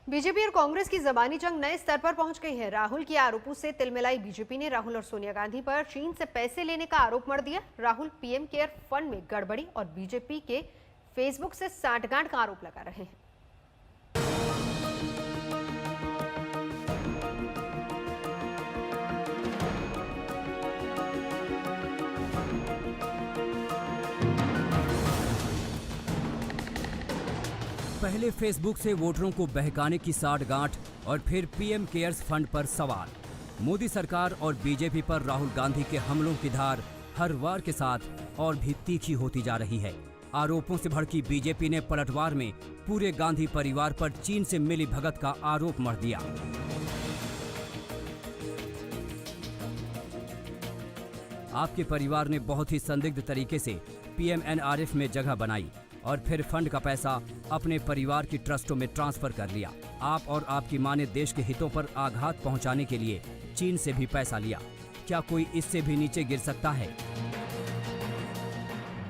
BJP और कांग्रेस की जबानी जंग नए स्तर पर पहुंच गई है। राहुल के आरोपों से तिलमिलाई बीजेपी ने राहुल और सोनिया गांधी पर चीन से पैसे लेने का आरोप मढ़ दिया। राहुल पीएम केयर फंड में गड़बड़ी और बीजेपी के फेसबुक से सांठगांठ का आरोप लगा रहे हैं। पहले फेसबुक से वोटरों को बहकाने की सांठगांठ और फिर पीएम केयर्स फंड पर सवाल। मोदी सरकार और बीजेपी पर राहुल गांधी के हमलों की धार हर वार के साथ और भी तीखी होती जा रही है। आरोपों से भड़की बीजेपी ने पलटवार में पूरे गांधी परिवार पर चीन से मिली भगत का आरोप मढ़ दिया। आपके परिवार ने बहुत ही संदिग्ध तरीके से पीएमएनआरएफ में जगह बनाई और फिर फंड का पैसा अपने परिवार की ट्रस्टों में ट्रांसफर कर लिया। आप और आपकी मां ने देश के हितों पर आघात पहुंचाने के लिए चीन से भी पैसा लिया। क्या कोई इससे भी नीचे गिर सकता है?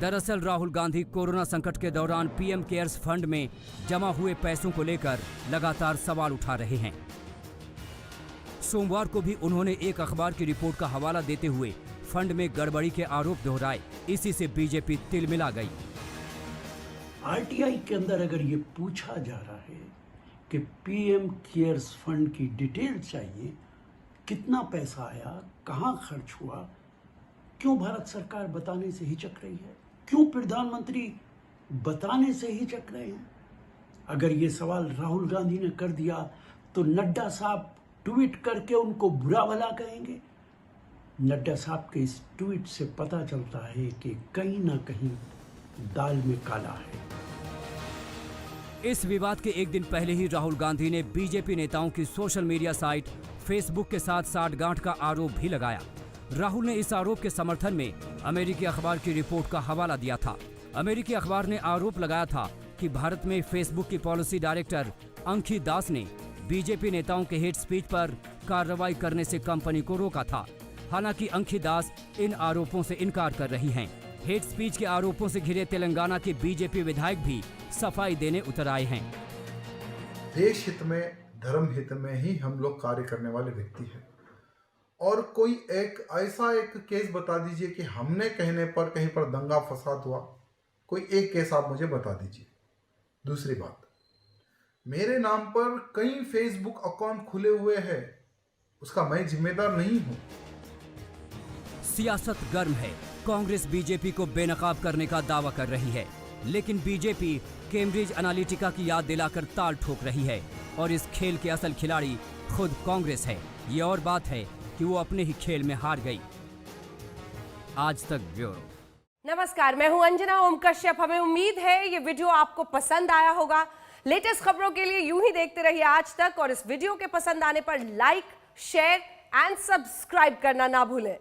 दरअसल राहुल गांधी कोरोना संकट के दौरान पीएम केयर्स फंड में जमा हुए पैसों को लेकर लगातार सवाल उठा रहे हैं। सोमवार को भी उन्होंने एक अखबार की रिपोर्ट का हवाला देते हुए फंड में गड़बड़ी के आरोप दोहराए। इसी से बीजेपी तिलमिला गई। आरटीआई के अंदर अगर ये पूछा जा रहा है कि पीएम केयर्स फंड की डिटेल चाहिए, कितना पैसा आया, कहां खर्च हुआ, क्यों भारत सरकार बताने से हिचक रही है, क्यों प्रधानमंत्री बताने से हिचक रहे हैं? अगर ये सवाल राहुल गांधी ने कर दिया तो नड्डा साहब ट्वीट करके उनको बुरा भला कहेंगे। नड्डा साहब के इस ट्वीट से पता चलता है कि कहीं ना कहीं दाल में काला है। इस विवाद के एक दिन पहले ही राहुल गांधी ने बीजेपी नेताओं की सोशल मीडिया साइट फेसबुक के साथ सांठगांठ का आरोप भी लगाया। राहुल ने इस आरोप के समर्थन में अमेरिकी अखबार की रिपोर्ट का हवाला दिया था। अमेरिकी अखबार ने आरोप लगाया था कि भारत में फेसबुक की पॉलिसी डायरेक्टर अंकी दास ने बीजेपी नेताओं के हेट स्पीच पर कार्रवाई करने से कंपनी को रोका था। हालांकि अंकी दास इन आरोपों से इनकार कर रही हैं। हेट स्पीच के आरोपों से घिरे तेलंगाना के बीजेपी विधायक भी सफाई देने उतर आए हैं। देश हित में, धर्म हित में ही हम लोग कार्य करने वाले व्यक्ति हैं। और कोई एक ऐसा एक केस बता दीजिए कि हमने कहने पर कहीं पर दंगा फसाद हुआ। कोई एक केस आप मुझे बता दीजिए। दूसरी बात, मेरे नाम पर कई फेसबुक अकाउंट खुले हुए हैं, उसका मैं जिम्मेदार नहीं हूं। सियासत गर्म है। कांग्रेस बीजेपी को बेनकाब करने का दावा कर रही है, लेकिन बीजेपी कैम्ब्रिज एनालिटिका की याद दिलाकर ताल ठोक रही है और इस खेल के असल खिलाड़ी खुद कांग्रेस है। ये और बात है कि वो अपने ही खेल में हार गई। आज तक ब्यूरो। नमस्कार, मैं हूं अंजना ओम कश्यप। हमें उम्मीद है ये वीडियो आपको पसंद आया होगा। लेटेस्ट खबरों के लिए यूं ही देखते रहिए आज तक और इस वीडियो के पसंद आने पर लाइक, शेयर एंड सब्सक्राइब करना ना भूलें।